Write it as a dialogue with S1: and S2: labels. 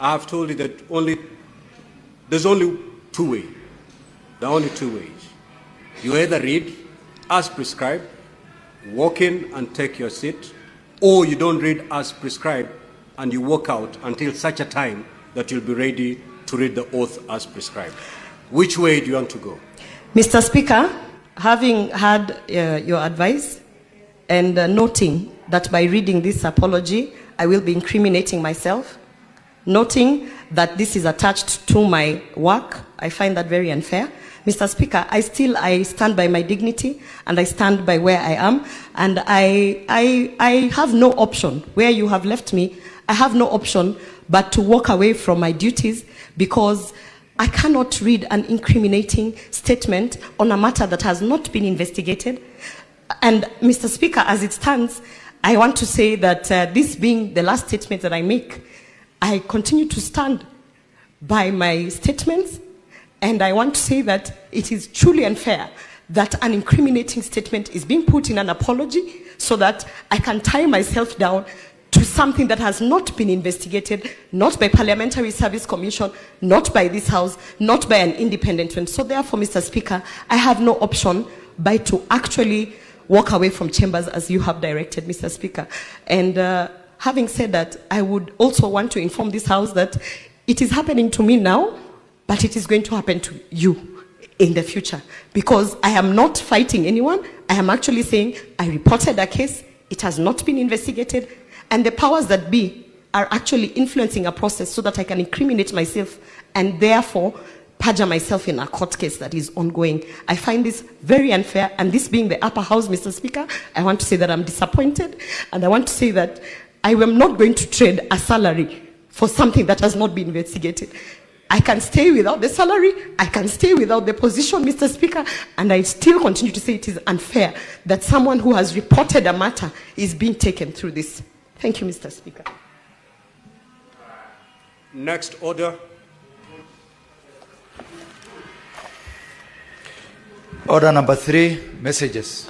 S1: I have told you that there's only two ways. There are only two ways. You either read as prescribed, walk in and take your seat, or you don't read as prescribed and you walk out until such a time that you'll be ready to read the oath as prescribed. Which way do you want to go?
S2: Mr. Speaker, having had your advice and noting that by reading this apology, I will be incriminating myself, noting that this is attached to my work, I find that very unfair. Mr. Speaker, I stand by my dignity and I stand by where I am, and I have no option. Where you have left me, I have no option but to walk away from my duties, because I cannot read an incriminating statement on a matter that has not been investigated. And Mr. Speaker, as it stands, I want to say that this being the last statement that I make, I continue to stand by my statements, and I want to say that it is truly unfair that an incriminating statement is being put in an apology so that I can tie myself down to something that has not been investigated, not by Parliamentary Service Commission, not by this House, not by an independent one. So therefore, Mr. Speaker, I have no option but to actually walk away from chambers as you have directed, Mr. Speaker. And having said that, I would also want to inform this House that it is happening to me now, but it is going to happen to you in the future, because I am not fighting anyone. I am actually saying I reported a case, it has not been investigated, and the powers that be are actually influencing a process so that I can incriminate myself and therefore perjure myself in a court case that is ongoing. I find this very unfair, and this being the upper house, Mr. Speaker, I want to say that I'm disappointed, and I want to say that I am not going to trade a salary for something that has not been investigated. I can stay without the salary, I can stay without the position, Mr. Speaker, and I still continue to say it is unfair that someone who has reported a matter is being taken through this. Thank you, Mr. Speaker.
S1: Next order.
S3: Order number 3, messages.